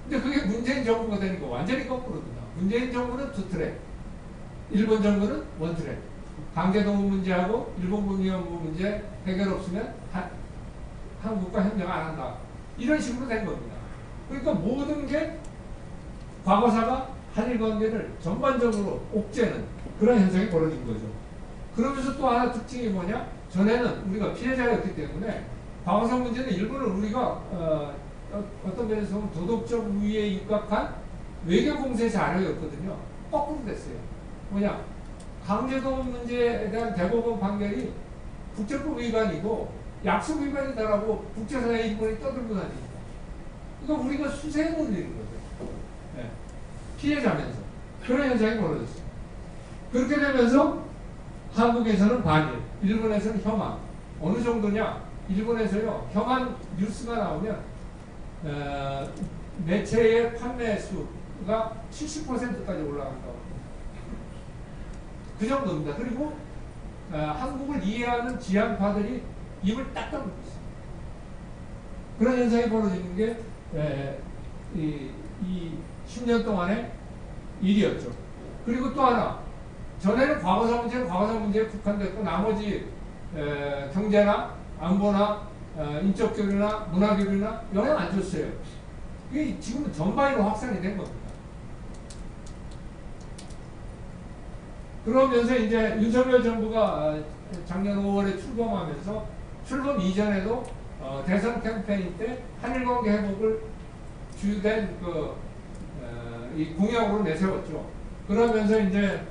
근데 그게 문재인 정부가 되니까 완전히 거꾸로입니다. 문재인 정부는 투트랙, 일본 정부는 원트랙. 강제동원 문제하고 일본 군위원부 문제 해결 없으면 한국과 협력 안 한다. 이런 식으로 된 겁니다. 그러니까 모든 게 과거사가 한일 관계를 전반적으로 옥죄는 그런 현상이 벌어진 거죠. 그러면서 또 하나 특징이 뭐냐? 전에는 우리가 피해자였기 때문에 과거사 문제는 일본은 우리가 어떤 면에서 보면 도덕적 우위에 입각한 외교 공세 자료였거든요. 거꾸로 됐어요. 뭐냐? 강제동원 문제에 대한 대법원 판결이 국제법 위반이고 약속 위반이다라고 국제사회 일본이 떠들고 다니니까. 그러니까 우리가 수세에 몰리는 거죠. 네. 피해자면서. 그런 현상이 벌어졌어요. 그렇게 되면서 한국에서는 반일, 일본에서는 혐한. 어느 정도냐? 일본에서요, 혐한 뉴스가 나오면 매체의 판매 수가 70%까지 올라간다고. 그 정도입니다. 그리고 한국을 이해하는 지한파들이 입을 딱 다물고 있습니다. 그런 현상이 벌어지는 게 이 10년 동안의 일이었죠. 그리고 또 하나, 전에는 과거사 문제는 과거사 문제에 국한됐고 나머지 경제나 안보나 인적 교류나 문화 교류나 영향 안 줬어요. 이게 지금은 전방위로 확산이 된 겁니다. 그러면서 이제 윤석열 정부가 작년 5월에 출범하면서 출범 이전에도 대선 캠페인 때 한일 관계 회복을 주된 이 공약으로 내세웠죠. 그러면서 이제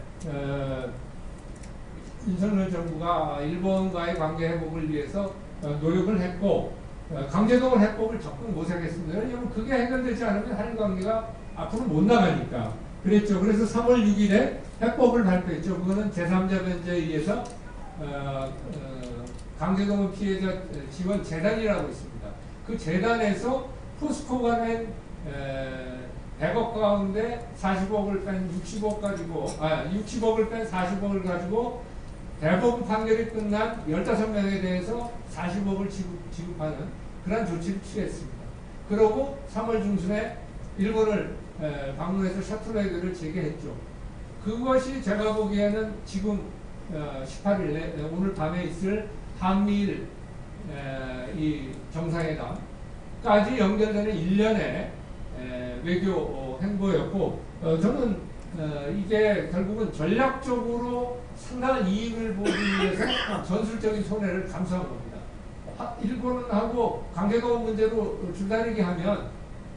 윤석열 정부가 일본과의 관계 회복을 위해서 노력을 했고 강제동원 해법을 적극 모색했습니다. 왜냐하면 그게 해결되지 않으면 한일 관계가 앞으로 못 나가니까 그랬죠. 그래서 3월 6일에 해법을 발표했죠. 그거는 제3자 변제에 의해서 강제동원 피해자 지원 재단이라고 있습니다. 그 재단에서 포스코가 낸 100억 가운데 40억을 뺀 60억 가지고 60억을 뺀 40억을 가지고 대법원 판결이 끝난 15명에 대해서 40억을 지급하는 그런 조치를 취했습니다. 그러고 3월 중순에 일본을 방문해서 셔틀 외교를 재개했죠. 그것이 제가 보기에는 지금 18일에 오늘 밤에 있을 한미일 이 정상회담까지 연결되는 일련의 외교 행보였고 저는 이게 결국은 전략적으로 상당한 이익을 보기 위해서 전술적인 손해를 감수한 겁니다. 일본하고 강제동원 문제로 줄다리기 하면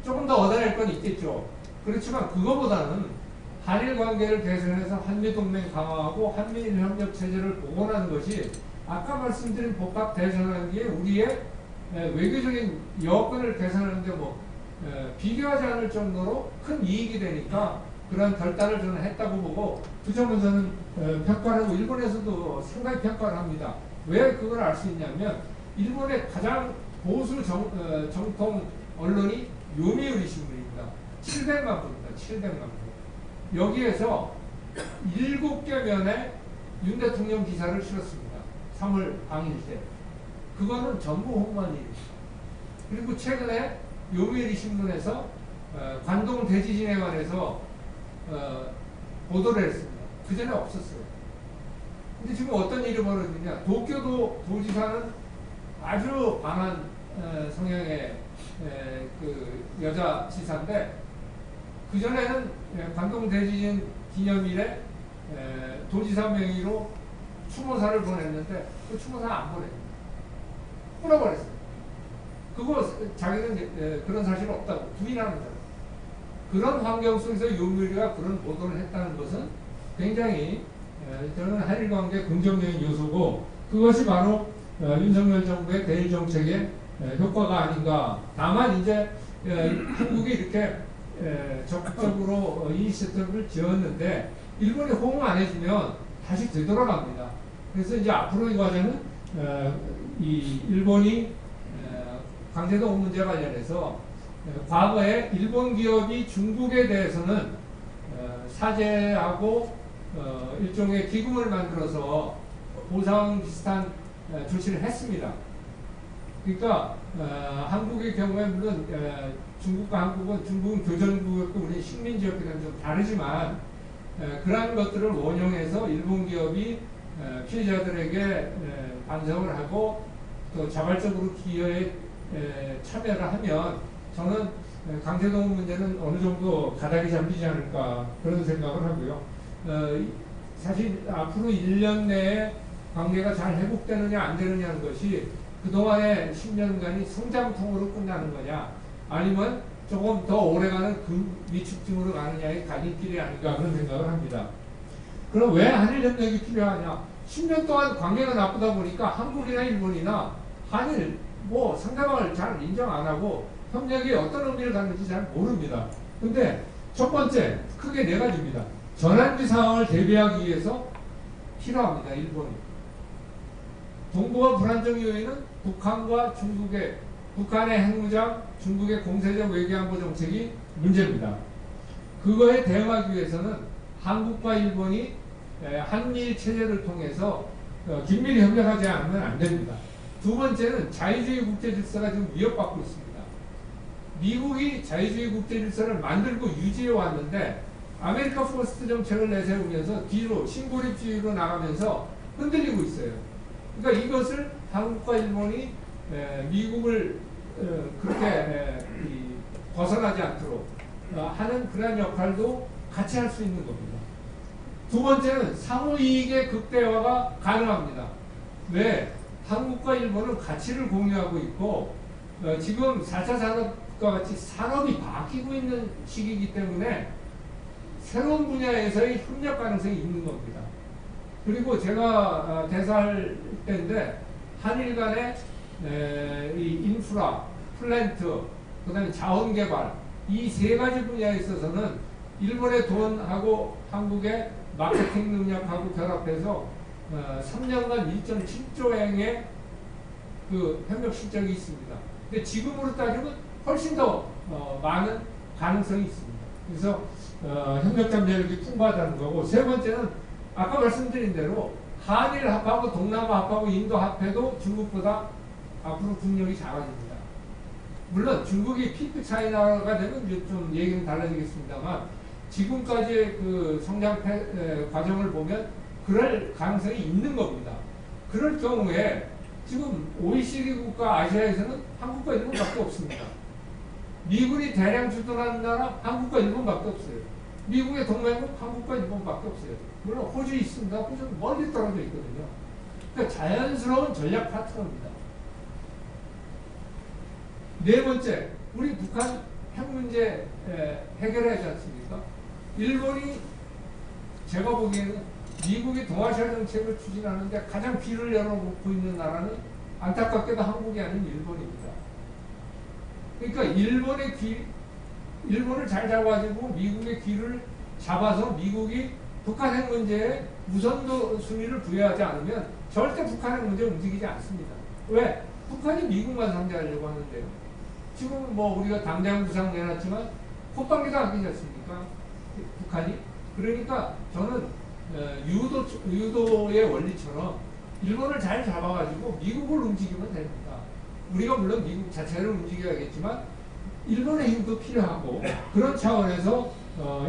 조금 더 얻어낼 건 있겠죠. 그렇지만 그거보다는 한일 관계를 개선해서 한미동맹 강화하고 한미일 협력 체제를 복원하는 것이 아까 말씀드린 복합 대전환기에 우리의 외교적인 여건을 개선하는데 비교하지 않을 정도로 큰 이익이 되니까 그런 결단을 저는 했다고 보고 그 점은 저는 평가를 하고 일본에서도 상당히 평가를 합니다. 왜 그걸 알 수 있냐면 일본의 가장 보수 정통 언론이 요미우리 신문입니다. 700만 부입니다. 700만 부. 여기에서 7개 면에 윤 대통령 기사를 실었습니다. 3월 당일 때. 그거는 전부 홍만일입니다. 그리고 최근에 요미우리 신문에서 관동 대지진에 관해서 보도를 했습니다. 그 전에 없었어요. 근데 지금 어떤 일이 벌어지냐? 도쿄도 도지사는 아주 강한 성향의 그 여자 지사인데 그 전에는 관동 대지진 기념일에 도지사 명의로 추모사를 보냈는데 그 추모사 안 보냈어요. 끊어버렸어요. 그거 자기는 그런 사실 없다고 부인하는 거예요. 그런 환경 속에서 요미우리가 그런 보도를 했다는 것은 굉장히 저는 한일 관계 긍정적인 요소고 그것이 바로 윤석열 정부의 대일 정책의 효과가 아닌가. 다만 이제 한국이 이렇게 적극적으로 이니셔티브를 지었는데 일본이 호응 안 해주면 다시 되돌아갑니다. 그래서 이제 앞으로 이 과정은 이 일본이 강제동원 문제 관련해서 과거에 일본 기업이 중국에 대해서는 사죄하고 일종의 기금을 만들어서 보상 비슷한 조치를 했습니다. 그러니까 한국의 경우에 물론 중국과 한국은 중국은 교전국이었고 우리는 식민지였기 때문에 좀 다르지만 그러한 것들을 원용해서 일본 기업이 피해자들에게 반성을 하고 또 자발적으로 기여에 참여를 하면 저는 강제동원 문제는 어느 정도 가닥이 잡히지 않을까 그런 생각을 하고요. 사실 앞으로 1년 내에 관계가 잘 회복되느냐 안 되느냐는 것이 그동안의 10년간이 성장통으로 끝나는 거냐 아니면 조금 더 오래가는 위축증으로 가느냐의 갈림길이 아닌가 그런 생각을 합니다. 그럼 왜 한일 협력이 필요하냐? 10년 동안 관계가 나쁘다 보니까 한국이나 일본이나 한일 상대방을 잘 인정 안 하고 협력이 어떤 의미를 갖는지 잘 모릅니다. 근데 첫 번째 크게 네 가지입니다. 전환기 상황을 대비하기 위해서 필요합니다. 일본이. 동북아 불안정 요인은 북한의 핵무장, 중국의 공세적 외교안보 정책이 문제입니다. 그거에 대응하기 위해서는 한국과 일본이 한미일 체제를 통해서 긴밀히 협력하지 않으면 안 됩니다. 두 번째는 자유주의 국제 질서가 지금 위협받고 있습니다. 미국이 자유주의 국제 질서를 만들고 유지해 왔는데 아메리카 퍼스트 정책을 내세우면서 뒤로 신고립주의로 나가면서 흔들리고 있어요. 그러니까 이것을 한국과 일본이 미국을 그렇게 벗어나지 않도록 하는 그러한 역할도 같이 할 수 있는 겁니다. 두 번째는 상호이익의 극대화가 가능합니다. 왜? 한국과 일본은 가치를 공유하고 있고 지금 4차 산업과 같이 산업이 바뀌고 있는 시기이기 때문에 새로운 분야에서의 협력 가능성이 있는 겁니다. 그리고 제가 대사할 때인데 한일 간의 이 인프라, 플랜트, 그 다음에 자원개발 이 세 가지 분야에 있어서는 일본의 돈하고 한국의 마케팅 능력하고 결합해서 3년간 1.7조행의 그 협력 실적이 있습니다. 근데 지금으로 따지면 훨씬 더 많은 가능성이 있습니다. 그래서 협력 잠재력이 풍부하다는 거고, 세 번째는 아까 말씀드린 대로 한일 합하고 동남아 합하고 인도 합해도 중국보다 앞으로 국력이 작아집니다. 물론 중국이 피크 차이나가 되면 이제 좀 얘기는 달라지겠습니다만 지금까지의 그 성장 과정을 보면 그럴 가능성이 있는 겁니다. 그럴 경우에 지금 OECD 국가 아시아에서는 한국과 일본밖에 없습니다. 미군이 대량 주둔하는 나라 한국과 일본밖에 없어요. 미국의 동맹국 한국과 일본밖에 없어요. 물론 호주 있습니다. 호주는 멀리 떨어져 있거든요. 그러니까 자연스러운 전략 파트너입니다. 네 번째, 우리 북한 핵 문제 해결하지 않습니까? 일본이 제가 보기에는 미국이 동아시아 정책을 추진하는데 가장 귀를 열어놓고 있는 나라는 안타깝게도 한국이 아닌 일본입니다. 그러니까 일본을 잘 잡아주고 미국의 귀를 잡아서 미국이 북한 핵 문제에 우선도 순위를 부여하지 않으면 절대 북한 핵 문제 움직이지 않습니다. 왜? 북한이 미국만 상대하려고 하는데요. 지금 뭐 우리가 당장 부상 내놨지만 콧방귀도 안 끼지 않습니까? 북한이. 그러니까 저는 유도의 원리처럼 일본을 잘 잡아가지고 미국을 움직이면 됩니다. 우리가 물론 미국 자체를 움직여야겠지만 일본의 힘도 필요하고 그런 차원에서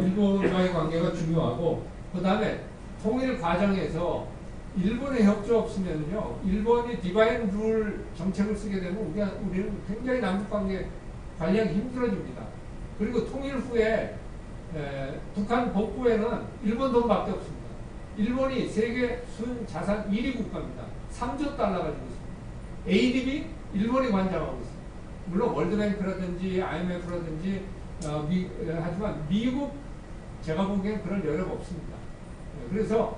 일본과의 관계가 중요하고, 그 다음에 통일 과정에서 일본의 협조 없으면요, 일본이 디바인 룰 정책을 쓰게 되면 우리는 굉장히 남북관계 관리하기 힘들어집니다. 그리고 통일 후에 북한 복부에는 일본 돈밖에 없습니다. 일본이 세계 순자산 1위 국가입니다. 3조 달러 가지고 있습니다. ADB 일본이 관장하고 있습니다. 물론 월드뱅크라든지 IMF라든지 하지만 미국 제가 보기엔 그런 여력 없습니다. 그래서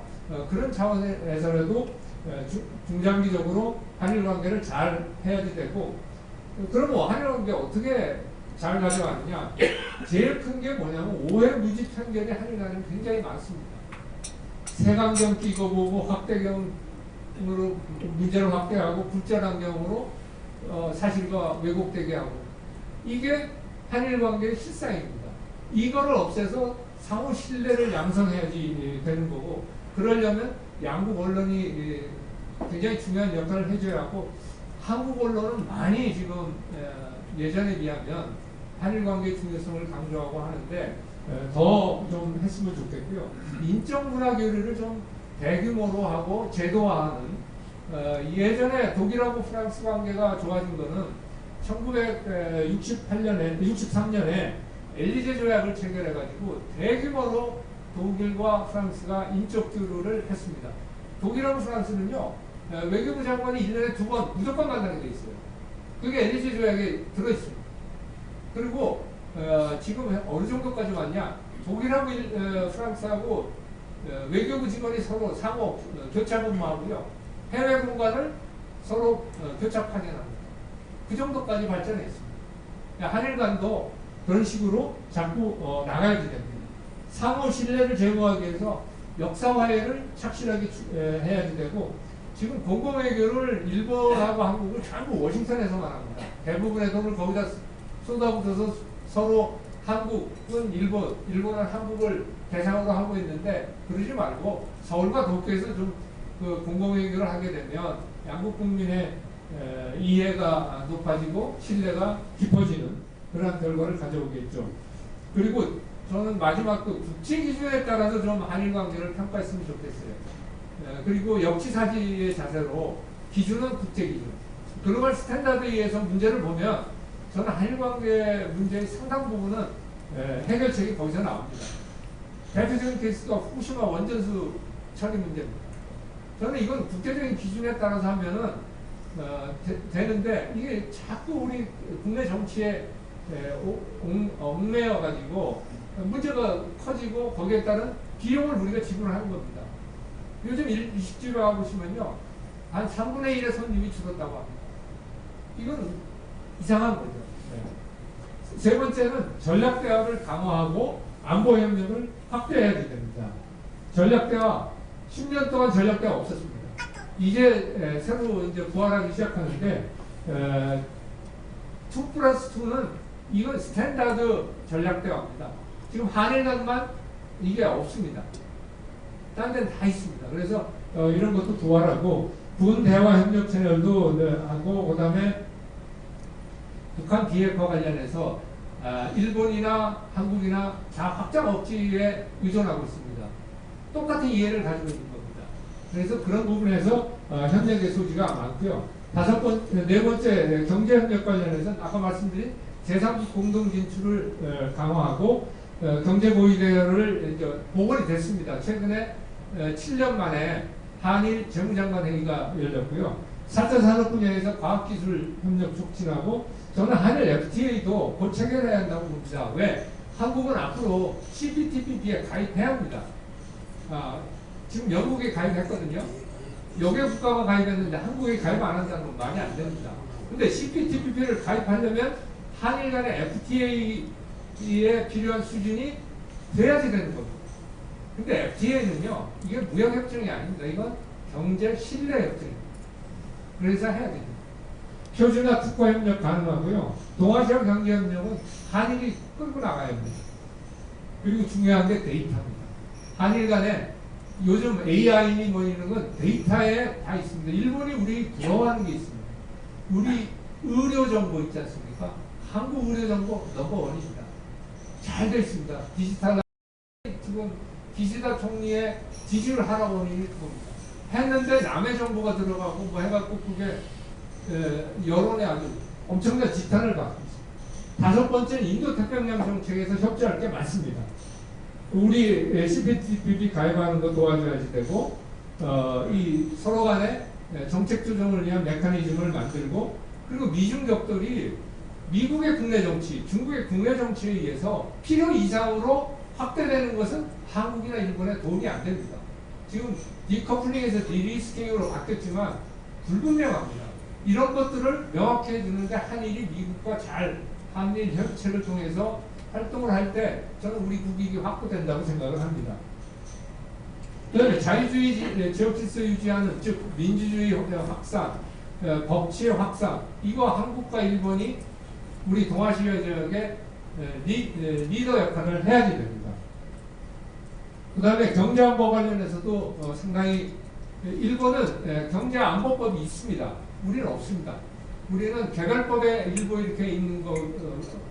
그런 차원에서라도 중장기적으로 한일 관계를 잘 해야지 되고, 그러면 한일 관계 어떻게 잘 가져가느냐? 제일 큰 게 뭐냐면 오해 무지 편견이 한일 간에 굉장히 많습니다. 색안경 끼고 보고 확대경으로 문제를 확대하고 굴절안경으로 사실과 왜곡되게 하고, 이게 한일 관계의 실상입니다. 이거를 없애서 상호 신뢰를 양성해야지 되는 거고, 그러려면 양국 언론이 굉장히 중요한 역할을 해줘야 하고, 한국 언론은 많이 지금 예전에 비하면 한일 관계의 중요성을 강조하고 하는데 더 좀 했으면 좋겠고요. 인적 문화 교류를 좀 대규모로 하고 제도화하는, 예전에 독일하고 프랑스 관계가 좋아진 거는 1963년에 엘리제 조약을 체결해가지고 대규모로 독일과 프랑스가 인적 교류를 했습니다. 독일하고 프랑스는요, 외교부 장관이 1년에 2번 무조건 만나게 돼 있어요. 그게 엘리제 조약에 들어있습니다. 그리고 지금 어느 정도까지 왔냐? 독일하고 프랑스하고 외교부 직원이 서로 상호 교차 근무하고요, 해외 공간을 서로 교차 파견합니다. 그 정도까지 발전했습니다. 한일 간도 그런 식으로 자꾸 나가야지 됩니다. 상호 신뢰를 제고하기 위해서 역사화해를 착실하게 해야지 되고, 지금 공공외교를 일본하고 한국을 전부 워싱턴에서만 합니다. 대부분의 돈을 거기다 쏟아붓어서 서로 한국은 일본은 한국을 대상으로 하고 있는데, 그러지 말고 서울과 도쿄에서 좀 그 공공외교를 하게 되면 양국 국민의 이해가 높아지고 신뢰가 깊어지는 그러한 결과를 가져오겠죠. 그리고 저는 마지막 그 국제 기준에 따라서 좀 한일 관계를 평가했으면 좋겠어요. 그리고 역지사지의 자세로 기준은 국제 기준, 글로벌 스탠다드에 의해서 문제를 보면 저는 한일 관계 문제의 상당 부분은 해결책이 거기서 나옵니다. 대표적인 케이스가 후쿠시마 원전수 처리 문제입니다. 저는 이건 국제적인 기준에 따라서 하면은 되는데 이게 자꾸 우리 국내 정치에 얽매여가지고 문제가 커지고 거기에 따른 비용을 우리가 지불하는 겁니다. 요즘 일식집에 가보시면요, 한 3분의 1의 손님이 줄었다고 합니다. 이건 이상한 거죠. 네. 세 번째는 전략대화를 강화하고 안보협력을 확대해야 됩니다. 전략대화, 10년 동안 전략대화 없었습니다. 이제 새로 이제 부활하기 시작하는데 2+2는 이건 스탠다드 전략대화입니다. 지금 한일 간만 이게 없습니다. 딴 데는 다 있습니다. 그래서 이런 것도 부활하고 군 대화 협력 채널도 하고 그다음에 북한 비핵화 관련해서 일본이나 한국이나 다 확장 억지에 의존하고 있습니다. 똑같은 이해를 가지고 있는 겁니다. 그래서 그런 부분에서 협력의 소지가 많고요. 네 번째 경제 협력 관련해서는 아까 말씀드린 제3국 공동 진출을 강화하고 경제 보위 대화를 이제 복원이 됐습니다. 최근에 7년 만에 한일 재무장관 회의가 열렸고요. 4차 산업 분야에서 과학기술 협력 촉진하고 저는 한일 FTA도 곧 체결해야 한다고 봅니다. 왜? 한국은 앞으로 CPTPP에 가입해야 합니다. 지금 영국에 가입했거든요. 여개 국가가 가입했는데 한국에 가입 안 한다는 건 말이 안 됩니다. 근데 CPTPP를 가입하려면 한일 간의 FTA에 필요한 수준이 돼야지 되는 겁니다. 근데 FTA는요, 이게 무역협정이 아닙니다. 이건 경제 신뢰협정입니다. 그래서 해야 됩니다. 표준화 특화 협력 가능하고요. 동아시아 경제협력은 한일이 끌고 나가야 합니다. 그리고 중요한 게 데이터입니다. 한일 간에 요즘 AI니 뭐 이런 건 데이터에 다 있습니다. 일본이 우리 부러워하는 게 있습니다. 우리 의료정보 있지 않습니까? 한국 의료정보 넘버원입니다. 잘 되어 있습니다. 디지털 지금 기시다 총리의 지지를 하라고 하는 겁니다. 했는데 남의 정보가 들어가고 뭐 해갖고 그게 여론에 아주 엄청난 지탄을 받고 있습니다. 다섯 번째는 인도태평양 정책에서 협조할 게 많습니다. 우리 CPTPP 가입하는 거 도와줘야지 되고 이 서로 간에 정책 조정을 위한 메커니즘을 만들고 그리고 미중 격돌이 미국의 국내 정치, 중국의 국내 정치에 의해서 필요 이상으로 확대되는 것은 한국이나 일본에 도움이 안 됩니다. 지금 디커플링에서 디리스킹으로 바뀌었지만 불분명합니다. 이런 것들을 명확히 해주는데 한일이 미국과 잘 한일 협치를 통해서 활동을 할 때 저는 우리 국익이 확보된다고 생각을 합니다. 그다음에 자유주의 지역 질서 유지하는 즉 민주주의 확산, 법치의 확산 이거 한국과 일본이 우리 동아시아 지역의 리더 역할을 해야지 됩니다. 그 다음에 경제안보 관련해서도 상당히 일본은 경제안보법이 있습니다. 우리는 없습니다. 우리는 개발법에 일부 이렇게 있는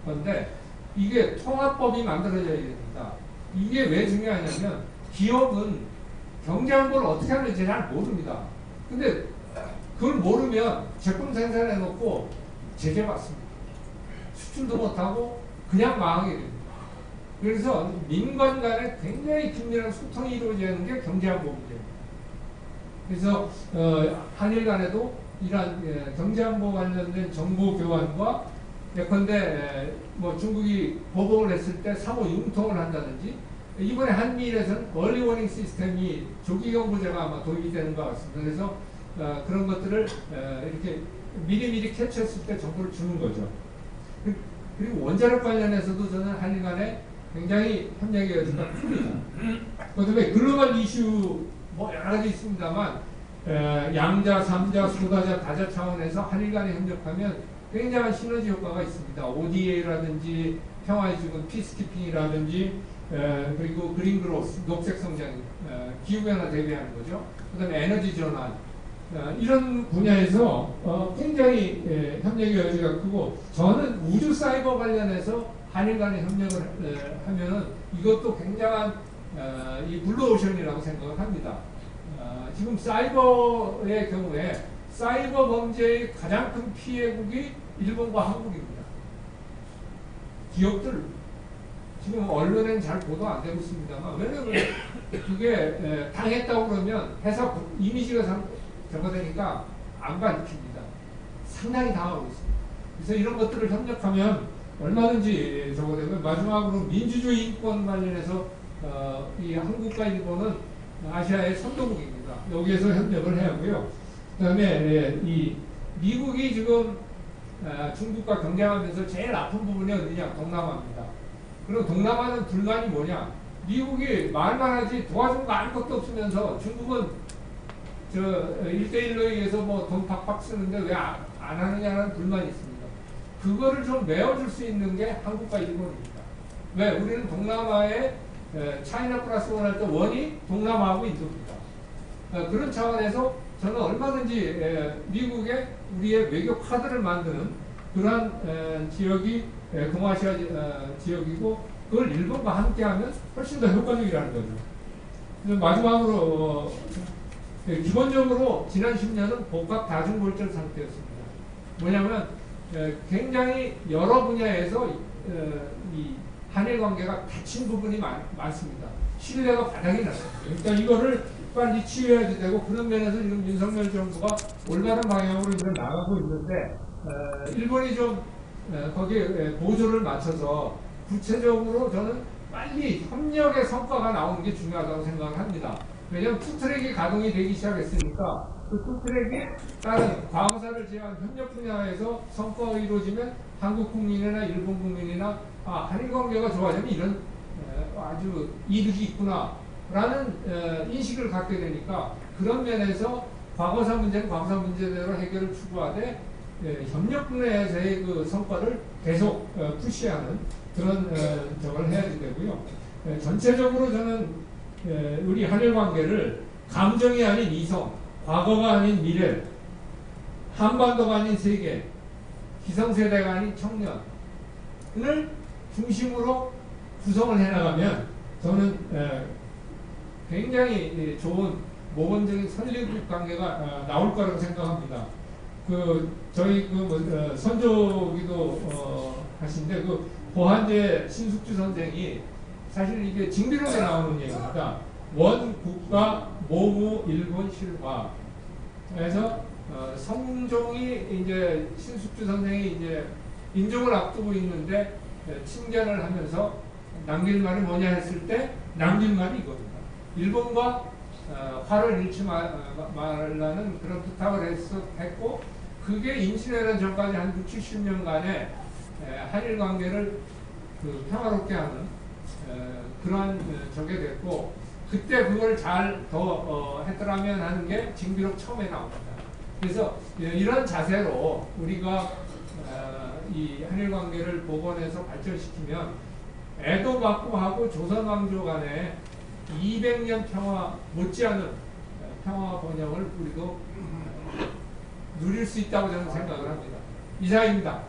건데 이게 통합법이 만들어져야 됩니다. 이게 왜 중요하냐면 기업은 경제안보를 어떻게 하는지 잘 모릅니다. 근데 그걸 모르면 제품 생산해 놓고 제재 받습니다. 수출도 못하고 그냥 망하게 됩니다. 그래서 민간 간에 굉장히 긴밀한 소통이 이루어지는 게 경제안보 문제입니다. 그래서 한일 간에도 이러한 경제안보 관련된 정보 교환과 예컨대 뭐 중국이 보복을 했을 때 사고 융통을 한다든지 이번에 한미일에서는 얼리 워닝 시스템이 조기 경보제가 아마 도입이 되는 것 같습니다. 그래서 그런 것들을 이렇게 미리미리 캐치했을 때 정보를 주는 거죠. 그리고 원자력 관련해서도 저는 한일 간에 굉장히 협력의 여지가 큽니다. 그다음에 글로벌 이슈 뭐 여러 가지 있습니다만 양자, 삼자, 소다자, 다자 차원에서 한일 간에 협력하면 굉장한 시너지 효과가 있습니다. ODA라든지 평화의 죽은 피스키핑이라든지 그리고 그린 그로스, 녹색 성장, 기후변화 대비하는 거죠. 그다음에 에너지 전환 이런 분야에서 굉장히 협력의 여지가 크고 저는 우주 사이버 관련해서 한일 간의 협력을 하면은 이것도 굉장한 이 블루오션이라고 생각을 합니다. 지금 사이버의 경우에 사이버 범죄의 가장 큰 피해국이 일본과 한국입니다. 기업들 지금 언론에는 잘 보도 안 되고 있습니다만, 왜냐면 그게 당했다고 그러면 회사 이미지가 저거 되니까 안 밝힙니다. 상당히 당하고 있습니다. 그래서 이런 것들을 협력하면 얼마든지 저거 되고, 마지막으로 민주주의 인권 관련해서 이 한국과 일본은 아시아의 선도국입니다. 여기에서 협력을 해야 하고요. 그 다음에 이 미국이 지금 중국과 경쟁하면서 제일 아픈 부분이 어디냐? 동남아입니다. 그리고 동남아는 불만이 뭐냐? 미국이 말만 하지 도와준 거 아무것도 없으면서 중국은 저 1대1로 의해서 뭐 돈 팍팍 쓰는데 왜 안 하느냐는 불만이 있습니다. 그거를 좀 메워줄 수 있는 게 한국과 일본입니다. 왜? 우리는 동남아에 차이나 플러스 원 할 때 원이 동남아하고 인도입니다. 그런 차원에서 저는 얼마든지 미국에 우리의 외교 카드를 만드는 그러한 지역이 동아시아 지역이고, 그걸 일본과 함께하면 훨씬 더 효과적이라는 거죠. 그래서 마지막으로 기본적으로 지난 10년은 복합 다중골절 상태였습니다. 뭐냐면 굉장히 여러 분야에서 이 한일 관계가 닫힌 부분이 많습니다. 신뢰가 바닥이 났습니다. 그러니까 이거를 빨리 치유해야 되고, 그런 면에서 지금 윤석열 정부가 올바른 방향으로 이제 나가고 있는데, 일본이 좀 거기에 보조를 맞춰서 구체적으로 저는 빨리 협력의 성과가 나오는 게 중요하다고 생각을 합니다. 왜냐하면 투트랙이 가동이 되기 시작했으니까 그 투트랙이 다른 과거사를 제외한 협력 분야에서 성과가 이루어지면 한국 국민이나 일본 국민이나 한일 관계가 좋아지면 이런 아주 이득이 있구나 라는 인식을 갖게 되니까, 그런 면에서 과거사 문제는 과거사 문제대로 해결을 추구하되 협력 분야에서의 그 성과를 계속 푸시하는 그런 저걸 해야 되고요. 전체적으로 저는 우리 한일 관계를 감정이 아닌 이성, 과거가 아닌 미래, 한반도가 아닌 세계, 기성세대가 아닌 청년을 중심으로 구성을 해나가면 저는 굉장히 좋은 모범적인 선진국 관계가 나올 거라고 생각합니다. 저희 선조기도 하신데, 고한재 신숙주 선생이 사실 이게 징비록에 나오는 얘기입니다. 원, 국가, 모무, 일본, 실화. 그래서 성종이 이제 신숙주 선생이 이제 인종을 앞두고 있는데 친견을 하면서 남길 말이 뭐냐 했을 때 남길 말이 이겁니다. 일본과 화를 잃지 말라는 그런 부탁을 했고, 그게 임진왜란 전까지 한 6, 70년간의 한일 관계를 평화롭게 하는 그러한 적이 됐고, 그때 그걸 잘 더 했더라면 하는 게 징비록 처음에 나옵니다. 그래서 이런 자세로 우리가 이 한일 관계를 복원해서 발전시키면 에도 막부하고 조선 왕조 간에 200년 평화 못지않은 평화 번영을 우리도 누릴 수 있다고 저는 생각을 합니다. 이상입니다.